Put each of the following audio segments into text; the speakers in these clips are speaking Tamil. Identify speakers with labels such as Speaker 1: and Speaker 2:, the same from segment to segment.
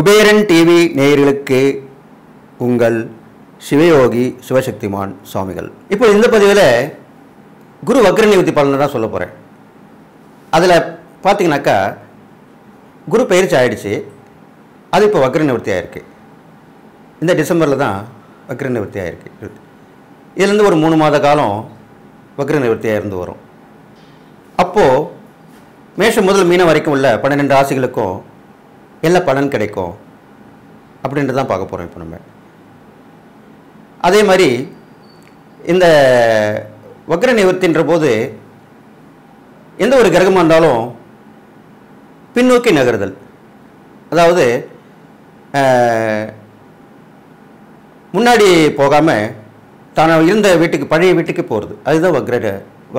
Speaker 1: குபேரன் டிவி நேயர்களுக்கு உங்கள் சிவயோகி சிவசக்திமான் சுவாமிகள். இப்போ இந்த பதிவில் குரு வக்ர நிவர்த்தி பலனை தான் சொல்ல போகிறேன். அதில் பார்த்தீங்கன்னாக்கா குரு பயிற்சி ஆகிடுச்சு, அது இப்போ வக்ர நிவர்த்தி ஆகிருக்கு. இந்த டிசம்பரில் தான் வக்ர நிவர்த்தி ஆகிருக்கு. இதுலேருந்து ஒரு 3 மாத காலம் வக்ர நிவர்த்தியாக இருந்து வரும். அப்போது மேஷம் முதல் மீனம் வரைக்கும் உள்ள 12 ராசிகளுக்கும் என்ன பலன் கிடைக்கும் அப்படின்ட்டு தான் பார்க்க போகிறோம் இப்போ நம்ம. அதே மாதிரி இந்த வக்ர நிவர்த்தின்ற போது எந்த ஒரு கிரகமாக இருந்தாலும் பின்னோக்கி நகருதல், அதாவது முன்னாடி போகாமல் தான் இருந்த வீட்டுக்கு பழைய வீட்டுக்கு போகிறது, அதுதான்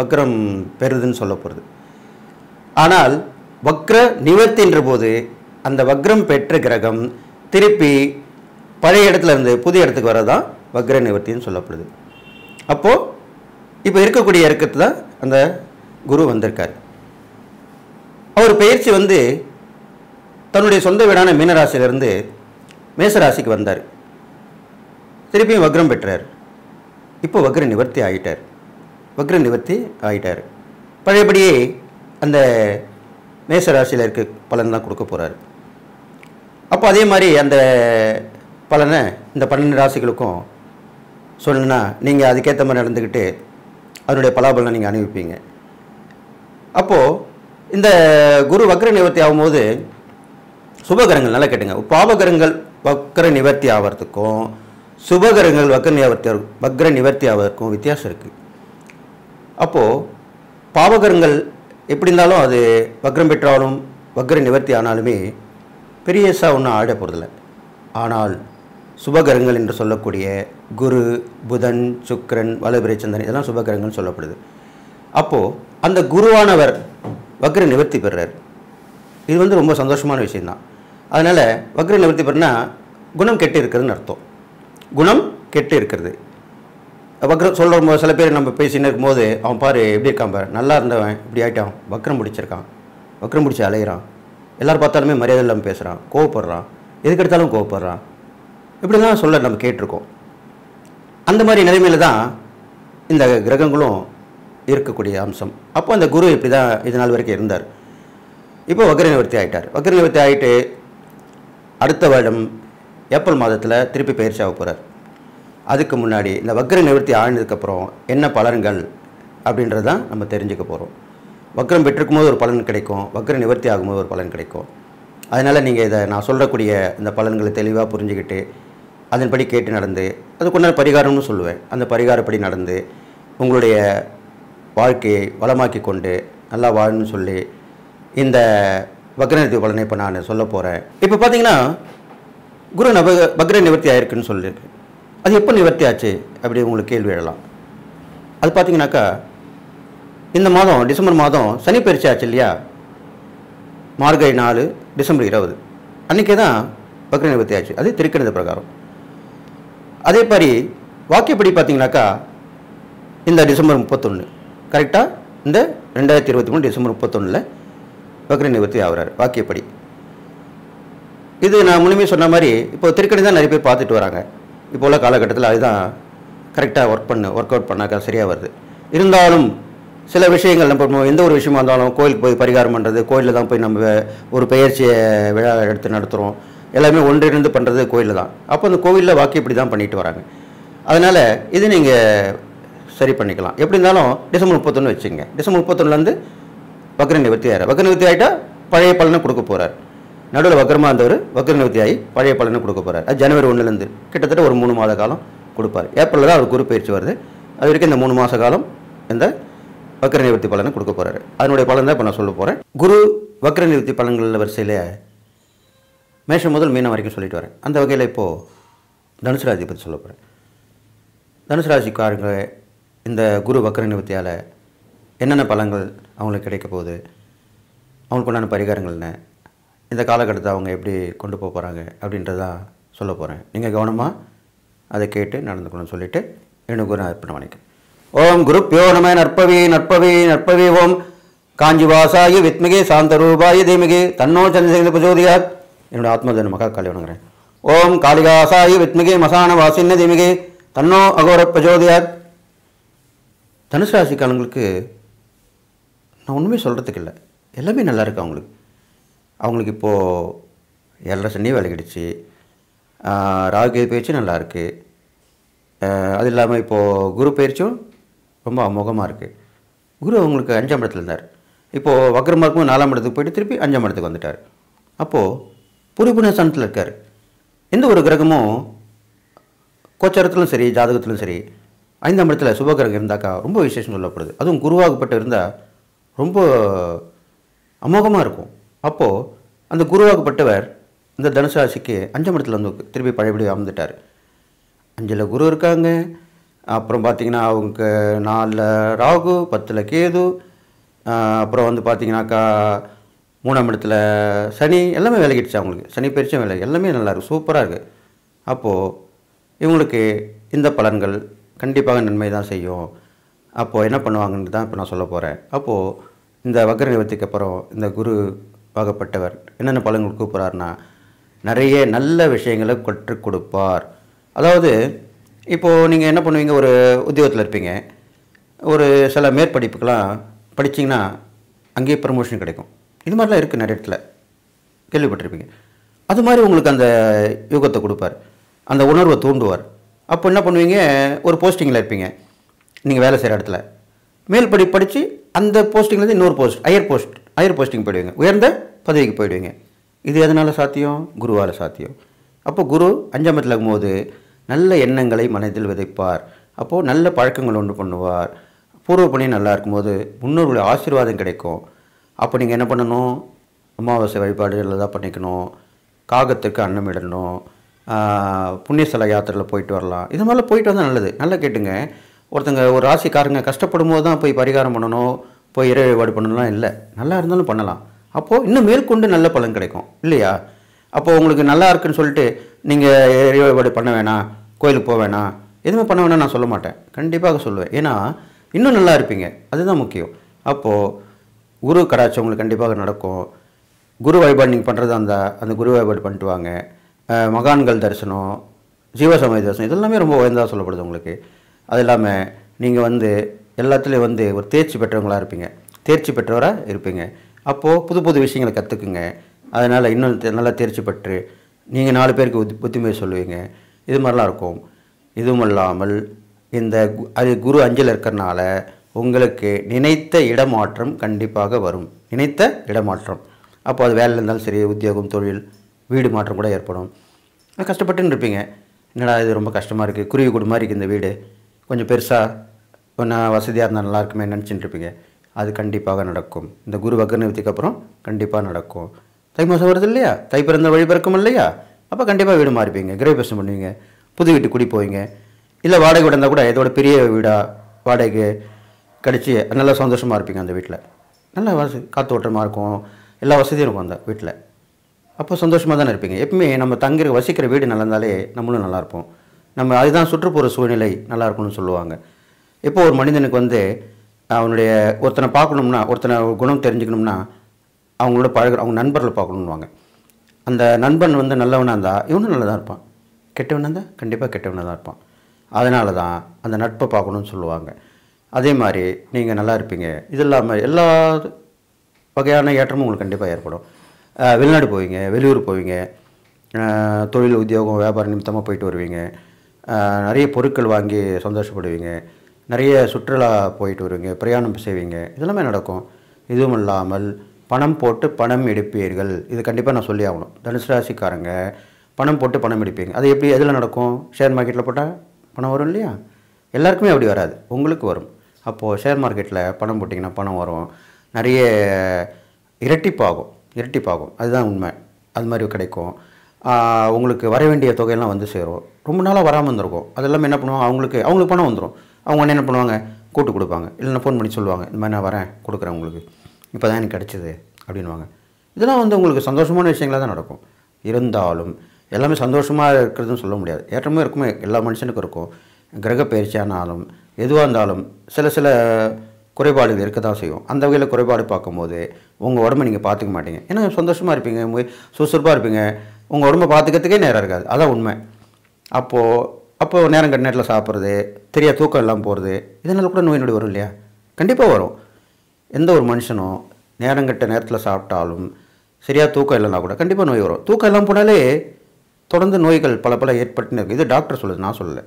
Speaker 1: வக்ரம் பெறுதுன்னு சொல்ல போகிறது. ஆனால் வக்ர நிவர்த்தின்ற போது அந்த வக்ரம் பெற்ற கிரகம் திருப்பி பழைய இடத்துல இருந்து புதிய இடத்துக்கு வரதான் வக்ர நிவர்த்தின்னு சொல்லப்படுது. அப்போது இப்போ இருக்கக்கூடிய இறக்கத்து தான் அந்த குரு வந்திருக்கார். அவர் பயிற்சி தன்னுடைய சொந்த வீடான மீனராசியிலிருந்து மேசராசிக்கு வந்தார். திருப்பியும் வக்ரம் பெற்றார். இப்போ வக்ர நிவர்த்தி ஆகிட்டார். பழையபடியே அந்த மேசராசியில் இருக்க பலன் தான் கொடுக்க போகிறார். அப்போ அதே மாதிரி அந்த பலனை இந்த 12 ராசிகளுக்கும் சொல்லணுன்னா நீங்கள் அதுக்கேற்ற மாதிரி நடந்துக்கிட்டு அதனுடைய பலாபலனை நீங்கள் அனுபவிப்பீங்க. அப்போது இந்த குரு வக்ர நிவர்த்தி ஆகும்போது சுபகரங்கள் நல்லா கேட்டுங்க. பாவகரங்கள் வக்ர நிவர்த்தி ஆகிறதுக்கும் சுபகரங்கள் வக்ர நிவர்த்தி ஆவதற்கும் வித்தியாசம் இருக்குது. அப்போது பாவகரங்கள் எப்படி இருந்தாலும் அது வக்ரம் பெற்றாலும் வக்ர நிவர்த்தி ஆனாலுமே பெரியசாக ஒன்றும் ஆட போகிறதில்ல. ஆனால் சுபகிரகங்கள் என்று சொல்லக்கூடிய குரு, புதன், சுக்கிரன், வளபிறை, சந்திரன் இதெல்லாம் சுபகிரகங்கள் சொல்லப்படுது. அப்போது அந்த குருவானவர் வக்ர நிவர்த்தி பெறுறார். இது ரொம்ப சந்தோஷமான விஷயந்தான். அதனால் வக்ர நிவர்த்தி பெறுனா குணம் கெட்டு இருக்கிறதுன்னு அர்த்தம். குணம் கெட்டு இருக்கிறது. வக்ரம் சொல்கிற சில பேர் நம்ம பேசின்னு இருக்கும்போது அவன் பாரு எப்படி இருக்கான் பாரு, நல்லா இருந்தவன் இப்படி ஆகிட்டான், வக்ரம் பிடிச்சிருக்கான், வக்ரம் பிடிச்சி அலையிறான், எல்லோரும் பார்த்தாலுமே மரியாதை இல்லாமல் பேசுகிறான், கோவப்படுறான், எதுக்கு எடுத்தாலும் கோவப்படுறான், இப்படி தான் சொல்ல நம்ம கேட்டிருக்கோம். அந்த மாதிரி நிலைமையில் தான் இந்த கிரகங்களும் இருக்கக்கூடிய அம்சம். அப்போ அந்த குரு இப்படி தான் இது நாள் வரைக்கும் இருந்தார். இப்போ வக்ர நிவர்த்தி ஆகிட்டார். வக்ர நிவர்த்தி ஆகிட்டு அடுத்த வருடம் ஏப்ரல் மாதத்தில் திருப்பி பயிற்சி ஆக போகிறார். அதுக்கு முன்னாடி இந்த வக்ர நிவர்த்தி ஆனதுக்கப்புறம் என்ன பலன்கள் அப்படின்றது தான் நம்ம தெரிஞ்சுக்க போகிறோம். வக்ரம் பெற்றிருக்கும் போது ஒரு பலன் கிடைக்கும், வக்ர நிவர்த்தி ஆகும்போது ஒரு பலன் கிடைக்கும். அதனால் நீங்கள் இதை நான் சொல்லக்கூடிய இந்த பலன்களை தெளிவாக புரிஞ்சுக்கிட்டு அதன்படி கேட்டு நடந்து அதுக்குண்டான பரிகாரம்னு சொல்லுவேன், அந்த பரிகாரப்படி நடந்து உங்களுடைய வாழ்க்கையை வளமாக்கி கொண்டு நல்லா வாழணும்னு சொல்லி இந்த வக்ர நிவர்த்தி பலனை இப்போ நான் சொல்ல போகிறேன். இப்போ பார்த்தீங்கன்னா குரு வக்ர நிவர்த்தி ஆயிருக்குன்னு சொல்லியிருக்கு. அது எப்போ நிவர்த்தி ஆச்சு அப்படி உங்களுக்கு கேள்வி எழலாம். அது பார்த்தீங்கன்னாக்கா இந்த மாதம் டிசம்பர் மாதம் சனி பயிற்சி ஆச்சு இல்லையா, மார்கழி 4 டிசம்பர் 20 அன்றைக்கே தான் வக்ர நிவர்த்தி ஆச்சு. அது திருக்கணித பிரகாரம். அதே மாதிரி வாக்கியப்படி பார்த்தீங்கன்னாக்கா இந்த டிசம்பர் 31 கரெக்டாக இந்த 2023 டிசம்பர் 31 வக்ர நிவர்த்தி ஆகிறார் வாக்கியப்படி. இது நான் முழுமையாக சொன்ன மாதிரி இப்போ திருக்கணி தான் நிறைய பேர் பார்த்துட்டு வராங்க. இப்போ உள்ள காலகட்டத்தில் அதுதான் கரெக்டாக ஒர்க் அவுட் பண்ணாக்கா சரியாக வருது. இருந்தாலும் சில விஷயங்கள் நம்ம எந்த ஒரு விஷயமா இருந்தாலும் கோயிலுக்கு போய் பரிகாரம் பண்ணுறது, கோயிலில் தான் போய் நம்ம ஒரு பெயர்ச்சியை விழா எடுத்து நடத்துகிறோம், எல்லாமே ஒன்றிணைந்து பண்ணுறது கோயிலில் தான். அப்போ அந்த கோவிலில் வாக்கியப்படி தான் பண்ணிட்டு வராங்க. அதனால் இது நீங்கள் சரி பண்ணிக்கலாம். எப்படி இருந்தாலும் டிசம்பர் 31 வச்சுங்க. டிசம்பர் 31லேருந்து வக்ர நிவர்த்தி ஆகிறார். வக்ர நிவர்த்தி ஆகிட்டால் பழைய பலனை கொடுக்க போகிறார். நடுவில் வக்ரமாக இருந்தவர் வக்ர நிவர்த்தி ஆகி பழைய பலனை கொடுக்க போகிறார். அது ஜனவரி 1லேருந்து கிட்டத்தட்ட ஒரு 3 மாத காலம் கொடுப்பார். ஏப்ரலில் தான் அவர் குரு பயிற்சி வருது. அது வரைக்கும் இந்த 3 மாத காலம் இந்த வக்ர நிவர்த்தி பலனை கொடுக்க போகிறாரு. அதனுடைய பலன் தான் இப்போ நான் சொல்ல போகிறேன். குரு வக்ர நிவர்த்தி பலன்களில் வரிசையில் மேஷம் முதல் மீனம் வரைக்கும் சொல்லிட்டு வரேன். அந்த வகையில் இப்போது தனுசு ராசியை பற்றி சொல்ல போகிறேன். தனுசு ராசிக்காரங்க இந்த குரு வக்ர நிவர்த்தியால் என்னென்ன பலன்கள் அவங்களுக்கு கிடைக்க போகுது, அவங்களுக்கு உண்டான பரிகாரங்கள் என்ன, இந்த காலகட்டத்தை அவங்க எப்படி கொண்டு போக போகிறாங்க அப்படின்றதான் சொல்ல போகிறேன். நீங்கள் கவனமாக அதை கேட்டு நடந்துக்கணும்னு சொல்லிவிட்டு என்னுடைய குரு அர்ப்பணம் பண்ணிக்கிறேன். ஓம் குருப்யோ நம. நற்பவி நற்பவி நற்பவி. ஓம் காஞ்சிவாசாய வித்மகே சாந்தரூபாய தீமகே தன்னோ சந்திரசேகர பிரச்சோதயாத். என்னோடய ஆத்மதன் மகா காளி வணங்குறேன். ஓம் காளிகாசாயி வித்மிகே மசான வாசின்ன திமிகே தன்னோ அகோர பிரஜோதியாத். தனுசு ராசிக்காரங்களுக்கு நான் ஒன்றுமே சொல்கிறதுக்கு இல்லை, எல்லாமே நல்லா இருக்குது அவங்களுக்கு இப்போது 7.5 சனி விலகிடுச்சு, ராகு பயிற்சி நல்லா இருக்குது, அது இல்லாமல் இப்போது குரு பயிற்சியும் ரொம்ப அமோகமாக இருக்குது. குரு அவங்களுக்கு 5ஆம் இடத்துல இருந்தார், இப்போது வக்ரமாக இருக்கும் 4ஆம் இடத்துக்கு போய்ட்டு திருப்பி 5ஆம் இடத்துக்கு வந்துட்டார். அப்போது புரிபுணஸ்தானத்தில் இருக்கார். எந்த ஒரு கிரகமும் கோச்சாரத்திலும் சரி ஜாதகத்திலும் சரி 5ஆம் இடத்துல சுபகிரகம் இருந்தாக்கா ரொம்ப விசேஷம் சொல்லப்படுது. அதுவும் குருவாகப்பட்டு இருந்தால் ரொம்ப அமோகமாக இருக்கும். அப்போது அந்த குருவாகப்பட்டவர் இந்த தனுசு ராசிக்கு 5ஆம் இடத்துல வந்து திருப்பி பழையபடி அமர்ந்துட்டார். 5ல் குரு இருக்காங்க, அப்புறம் பார்த்திங்கன்னா அவங்க 4ல் ராகு, 10ல் கேது, அப்புறம் வந்து பார்த்திங்கனாக்கா 3ஆம் இடத்துல சனி, எல்லாமே விலகிடுச்சு. அவங்களுக்கு சனி பயிற்சியும் விலகி எல்லாமே நல்லாயிருக்கு, சூப்பராக இருக்குது. அப்போது இவங்களுக்கு இந்த பலன்கள் கண்டிப்பாக நன்மை தான் செய்யும். அப்போது என்ன பண்ணுவாங்கன்னு தான் இப்போ நான் சொல்ல போகிறேன். அப்போது இந்த வக்ர நிவர்த்திக்கு அப்புறம் இந்த குரு ஆகப்பட்டவர் என்னென்ன பலன்கள் கூப்பிட்றாருன்னா, நிறைய நல்ல விஷயங்களை கற்றுக் கொடுப்பார். அதாவது இப்போது நீங்கள் என்ன பண்ணுவீங்க, ஒரு உத்தியோகத்தில் இருப்பீங்க, ஒரு சில மேற்படிப்புக்கெலாம் படிச்சிங்கன்னா அங்கேயே ப்ரமோஷன் கிடைக்கும். இது மாதிரிலாம் இருக்குது, நிறைய இடத்துல கேள்விப்பட்டிருப்பீங்க. அது மாதிரி உங்களுக்கு அந்த யோகத்தை கொடுப்பார், அந்த உணர்வை தூண்டுவார். அப்போ என்ன பண்ணுவீங்க, ஒரு போஸ்டிங்கில் இருப்பீங்க, நீங்கள் வேலை செய்கிற இடத்துல மேல் படித்து அந்த போஸ்டிங்லேருந்து இன்னொரு ஹையர் போஸ்டிங் போயிடுவீங்க, உயர்ந்த பதவிக்கு போயிடுவீங்க. இது எதனால் சாத்தியம்? குருவால் சாத்தியம். அப்போ குரு 5ஆம் இடத்துல இருக்கும்போது நல்ல எண்ணங்களை மனதில் விதைப்பார். அப்போது நல்ல பழக்கங்கள் ஒன்று பண்ணுவார். பூர்வ பணி நல்லா இருக்கும்போது முன்னோர்களுடைய ஆசீர்வாதம் கிடைக்கும். அப்போ நீங்கள் என்ன பண்ணணும், அமாவாசை வழிபாடுகள் தான் பண்ணிக்கணும், காகத்துக்கு அன்னம் இடணும், புண்ணியஸ்தல யாத்திரையில் போயிட்டு வரலாம். இது மாதிரிலாம் போயிட்டு வந்தால் நல்லது. நல்லா கேட்டுங்க, ஒருத்தங்க ஒரு ராசிக்காரங்க கஷ்டப்படும் போது தான் போய் பரிகாரம் பண்ணணும், போய் இறை வழிபாடு பண்ணணும்லாம் இல்லை, நல்லா இருந்தாலும் பண்ணலாம். அப்போது இன்னும் மேற்கொண்டு நல்ல பலன் கிடைக்கும் இல்லையா? அப்போது உங்களுக்கு நல்லா இருக்குன்னு சொல்லிட்டு நீங்கள் இறை வழிபாடு பண்ண வேணாம், கோயிலுக்கு போக வேணாம், எதுவுமே பண்ண வேணாம் நான் சொல்ல மாட்டேன், கண்டிப்பாக சொல்லுவேன். ஏன்னா இன்னும் நல்லா இருப்பீங்க, அதுதான் முக்கியம். அப்போது குரு கடாட்சி உங்களுக்கு கண்டிப்பாக நடக்கும். குரு வழிபாடு நீங்கள் பண்ணுறது அந்த குரு வழிபாடு பண்ணிட்டு வாங்க. மகான்கள் தரிசனம், ஜீவசமாதி தரிசனம், இதெல்லாமே ரொம்ப உயர்ந்ததாக சொல்லப்படுது உங்களுக்கு. அது இல்லாமல் நீங்கள் எல்லாத்துலேயும் ஒரு தேர்ச்சி பெற்றவங்களாக இருப்பீங்க, தேர்ச்சி பெற்றவராக இருப்பீங்க. அப்போது புது புது விஷயங்களை கற்றுக்குங்க. அதனால் இன்னும் நல்லா தேர்ச்சி பெற்று நீங்கள் 4 பேருக்கு புத்திமதி சொல்லுவீங்க. இது மாதிரிலாம் இருக்கும். இதுவும் இல்லாமல் இந்த குரு 5ல் இருக்கிறனால உங்களுக்கு நினைத்த இடமாற்றம் கண்டிப்பாக வரும், நினைத்த இடமாற்றம். அப்போ அது வேலையில் இருந்தாலும் சரி, உத்தியோகம், தொழில், வீடு மாற்றம் கூட ஏற்படும். கஷ்டப்பட்டுன்னு இருப்பீங்க, என்னடா இது ரொம்ப கஷ்டமாக இருக்குது, குருவி கூடு மாதிரி இருக்குது இந்த வீடு, கொஞ்சம் பெருசாக கொஞ்சம் வசதியாக இருந்தால் நல்லா இருக்குமே நினச்சிட்டு இருப்பீங்க. அது கண்டிப்பாக நடக்கும். இந்த குரு வக்ர நிவர்த்திக்கு அப்புறம் கண்டிப்பாக நடக்கும். தை மாதம் வருது இல்லையா, தை பிறந்த வழி பிறக்கும் இல்லையா, அப்போ கண்டிப்பாக வீடு மாறிப்பீங்க, கிரகப்பிரவேசம் பண்ணுவீங்க, புது வீட்டு குடி போவீங்க. இல்லை வாடகை வீடு இருந்தால் கூட இதோட பெரிய வீடாக வாடகைக்கு கிடச்சி நல்லா சந்தோஷமாக இருப்பீங்க. அந்த வீட்டில் நல்லா காற்று ஓட்டமாக இருக்கும், எல்லா வசதியும் இருக்கும் அந்த வீட்டில். அப்போ சந்தோஷமாக தானே இருப்பீங்க. எப்பவுமே நம்ம வசிக்கிற வீடு நல்லா இருந்தாலே நம்மளும் நல்லாயிருப்போம். நம்ம அதுதான் சுற்றுப்புற சூழ்நிலை நல்லா இருக்கணும்னு சொல்லுவாங்க. இப்போ ஒரு மனிதனுக்கு அவனுடைய ஒருத்தனை பார்க்கணும்னா, ஒருத்தனை குணம் தெரிஞ்சுக்கணும்னா அவங்களோட அவங்க நண்பர்களை பார்க்கணுன்னுவாங்க. அந்த நண்பன் நல்லவனாக இருந்தால் இவனும் நல்லா தான் இருப்பான், கெட்டவனாக இருந்தால் கண்டிப்பாக கெட்டவனாக தான் இருப்பான். அதனால தான் அந்த நட்பை பார்க்கணுன்னு சொல்லுவாங்க. அதே மாதிரி நீங்கள் நல்லா இருப்பீங்க. இது இல்லாமல் எல்லா வகையான ஏற்றமும் உங்களுக்கு கண்டிப்பாக ஏற்படும். வெளிநாடு போவீங்க, வெளியூர் போவீங்க, தொழில், உத்தியோகம், வியாபாரம் நிமித்தமாக போயிட்டு வருவீங்க, நிறைய பொருட்கள் வாங்கி சந்தோஷப்படுவீங்க, நிறைய சுற்றுலா போயிட்டு வருவீங்க, பிரயாணம் செய்வீங்க, இதெல்லாமே நடக்கும். இதுவும் இல்லாமல் பணம் போட்டு பணம் எடுப்பீர்கள். இது கண்டிப்பாக நான் சொல்லி ஆகணும். தனுசு ராசிக்காரங்க பணம் போட்டு பணம் எடுப்பீங்க. அது எப்படி, எதில் நடக்கும்? ஷேர் மார்க்கெட்டில் போட்டால் பணம் வரும் இல்லையா? எல்லாருக்குமே அப்படி வராது, உங்களுக்கு வரும். அப்போது ஷேர் மார்க்கெட்டில் பணம் போட்டிங்கன்னா பணம் வரும், நிறைய இரட்டிப்பாகும், அதுதான் உண்மை. அது மாதிரி கிடைக்கும். உங்களுக்கு வர வேண்டிய தொகையெல்லாம் சேரும். ரொம்ப நாளாக வராமல் இருந்திருக்கும், அதெல்லாம் என்ன பண்ணுவாங்க, அவங்களுக்கு பணம் வந்துடும். அவங்க என்ன பண்ணுவாங்க, கூட்டு கொடுப்பாங்க, இல்லைன்னா ஃபோன் பண்ணி சொல்லுவாங்க, இந்த மாதிரி நான் வரேன், கொடுக்குறேன் உங்களுக்கு, இப்போ தான் எனக்கு கிடச்சிது அப்படின்வாங்க. இதெல்லாம் உங்களுக்கு சந்தோஷமான விஷயங்களாக தான் நடக்கும். இருந்தாலும் எல்லாமே சந்தோஷமாக இருக்கிறதுன்னு சொல்ல முடியாது, ஏற்றமும் இருக்குமே, எல்லா மனுஷனுக்கும் இருக்கும். கிரக பயிற்சியானாலும் எதுவாக இருந்தாலும் சில குறைபாடுகள் இருக்க தான் செய்யும். அந்த வகையில் குறைபாடு பார்க்கும்போது உங்கள் உடம்பை நீங்கள் பார்த்துக்க மாட்டீங்க. ஏன்னா சந்தோஷமாக இருப்பீங்க, சுறுசுறுப்பாக இருப்பீங்க, உங்கள் உடம்பை பார்த்துக்கிறதுக்கே நேரம் இருக்காது. அதான் உண்மை. அப்போது நேரம் கட்ட நேரத்தில் சாப்பிட்றது, தெரியாத தூக்கம் எல்லாம் போகிறது, இதனால் கூட நோய் நொடி வரும் இல்லையா? கண்டிப்பாக வரும். எந்த ஒரு மனுஷனும் நேரங்கட்ட நேரத்தில் சாப்பிட்டாலும் சரியாக தூக்கம் இல்லைனா கூட கண்டிப்பாக நோய் வரும். தூக்கம் எல்லாம் போனாலே தொடர்ந்து நோய்கள் பல ஏற்பட்டுன்னு இருக்குது. இது டாக்டர் சொல்லுது, நான் சொல்லலை.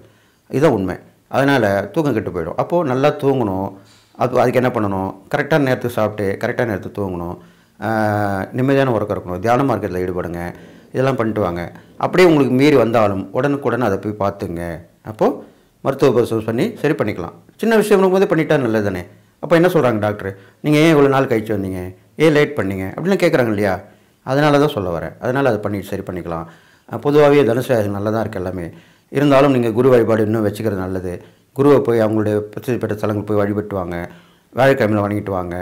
Speaker 1: இதுதான் உண்மை. அதனால் தூக்கம் கெட்டு போயிடும். அப்போது நல்லா தூங்கணும். அதுக்கு என்ன பண்ணணும்? கரெக்டான நேரத்துக்கு சாப்பிட்டு கரெக்டான நேரத்துக்கு தூங்கணும். நிம்மதியான உறக்கம் இருக்கணும். தியானமாக இருக்கிறதுல ஈடுபடுங்க. இதெல்லாம் பண்ணிட்டு வாங்க. அப்படியே உங்களுக்கு மீறி வந்தாலும் உடனுக்குடன் அதை போய் பார்த்துங்க. அப்போது மருத்துவ பரிசோதனை பண்ணி சரி பண்ணிக்கலாம். சின்ன விஷயம் போதே பண்ணிட்டா நல்லது தானே. அப்போ என்ன சொல்கிறாங்க டாக்டர், நீங்கள் ஏன் இவ்வளோ நாள் கழிச்சு வந்தீங்க, ஏன் லேட் பண்ணீங்க அப்படிலாம் கேட்குறாங்க இல்லையா? அதனால தான் சொல்ல வரேன். அதனால் அதை பண்ணி சரி பண்ணிக்கலாம். பொதுவாகவே தனுசு ராசி நல்லா தான் இருக்குது எல்லாமே. இருந்தாலும் நீங்கள் குரு வழிபாடு இன்னும் வச்சுக்கிறது நல்லது. குருவை போய் அவங்களுடைய பிரசித்தி பெற்ற ஸ்தலங்கள் போய் வழிபட்டு வாங்க. வியாழக்கிழமையில் வணங்கிட்டு வாங்க.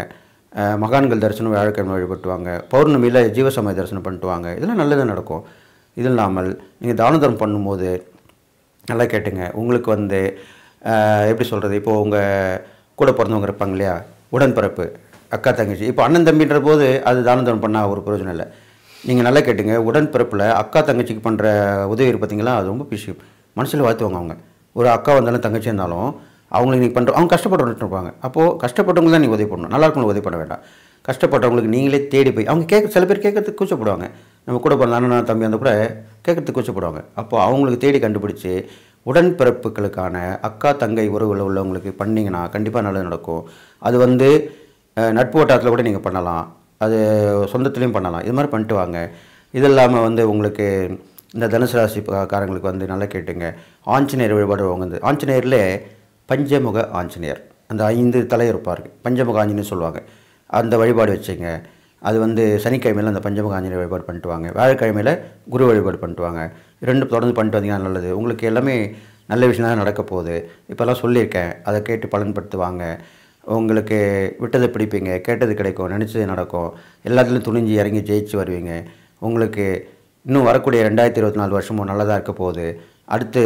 Speaker 1: மகான்கள் தரிசனம் வியாழக்கிழமை வழிபட்டு வாங்க. பௌர்ணமியில் ஜீவசமய தரிசனம் பண்ணிட்டு வாங்க. இதெல்லாம் நல்லதாக நடக்கும். இது இல்லாமல் நீங்கள் தான தர்மம் பண்ணும்போது நல்லா கேட்டுங்க. உங்களுக்கு எப்படி சொல்கிறது, இப்போது உங்கள் கூட பிறந்தவங்க இருப்பாங்க இல்லையா, உடன்பிறப்பு, அக்கா தங்கச்சி. இப்போ அண்ணன் தம்பின்ற போது அது தான தர்மம் பண்ணால் ஒரு பிரயோஜனம் இல்லை. நீங்கள் நல்லா கேட்டுங்க. உடன்பிறப்பில் அக்கா தங்கச்சிக்கு பண்ணுற உதவி பார்த்தீங்களா, அது ரொம்ப விஷயம். மனசில் வாழ்த்துவாங்க. அவங்க ஒரு அக்கா வந்தாலும் தங்கச்சி இருந்தாலும் அவங்களுக்கு நீங்கள் பண்ணுற, அவங்க கஷ்டப்பட்டு இருப்பாங்க. அப்போது கஷ்டப்பட்டவங்க தான் நீங்கள் உதவி பண்ணணும். நல்லா இருக்கணும் உதவி பண்ண வேண்டாம். கஷ்டப்பட்டவங்களுக்கு நீங்களே தேடி போய் அவங்க சில பேர் கேட்கறதுக்கு கூச்சப்படுவாங்க. நம்ம கூட பிறந்த அண்ணன் தம்பி அந்த கூட கேட்கறதுக்கு கூச்சப்படுவாங்க. அப்போது அவங்களுக்கு தேடி கண்டுபிடிச்சி உடன்பிறப்புகளுக்கான அக்கா தங்கை உறவுகள் உள்ளவங்களுக்கு பண்ணிங்கன்னா கண்டிப்பாக நல்லது நடக்கும். அது நட்பு வட்டாரத்தில் கூட நீங்கள் பண்ணலாம். அது சொந்தத்துலேயும் பண்ணலாம். இது மாதிரி பண்ணிட்டு வாங்க. இது இல்லாமல் உங்களுக்கு இந்த தனுசு ராசி காரங்களுக்கு நல்லா கேட்டுங்க. ஆஞ்சநேயர் வழிபாடு ஆஞ்சநேயரில் பஞ்சமுக ஆஞ்சநேயர், அந்த 5 தலை இருப்பார், பஞ்சமுக ஆஞ்சநேயர் சொல்லுவாங்க. அந்த வழிபாடு வச்சுங்க. அது சனிக்கிழமையில் அந்த பஞ்சமுக ஆஞ்சநேயர் வழிபாடு பண்ணிட்டு வாங்க. வியாழக்கிழமையில் குரு வழிபாடு பண்ணிட்டு வாங்க. 2 தொடர்ந்து பண்ணிட்டு வந்தீங்கன்னா நல்லது. உங்களுக்கு எல்லாமே நல்ல விஷயம் தான் நடக்க போகுது. இப்போல்லாம் சொல்லியிருக்கேன், அதை கேட்டு பலன்படுத்துவாங்க. உங்களுக்கு விட்டதை பிடிப்பீங்க, கேட்டது கிடைக்கும், நினச்சது நடக்கும். எல்லாத்துலேயும் துணிஞ்சு இறங்கி ஜெயிச்சு வருவீங்க. உங்களுக்கு இன்னும் வரக்கூடிய 2024 வருஷமும் நல்லதாக இருக்க போகுது. அடுத்து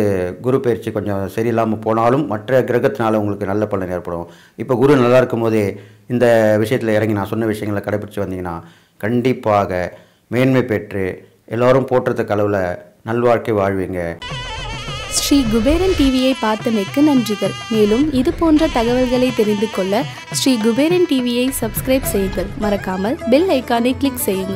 Speaker 1: குரு பயிற்சி கொஞ்சம் சரியில்லாமல் போனாலும் மற்ற கிரகத்தினால உங்களுக்கு நல்ல பலன் ஏற்படும். இப்போ குரு நல்லா இருக்கும் போதே இந்த விஷயத்தில் இறங்கி நான் சொன்ன விஷயங்களை கடைபிடிச்சி வந்தீங்கன்னா கண்டிப்பாக மேன்மை பெற்று எல்லோரும் போற்றுறதுக்கு அளவில் நல்வாழ்க்கை வாழ்வீங்க.
Speaker 2: ஸ்ரீ குபேரன் டிவியை பார்த்தமைக்கு நன்றிகள். மேலும் இது போன்ற தகவல்களை தெரிந்து கொள்ள ஸ்ரீ குபேரன் டிவியை சப்ஸ்கிரைப் செய்யுங்கள். மறக்காமல் பெல் ஐக்கானை கிளிக் செய்யுங்கள்.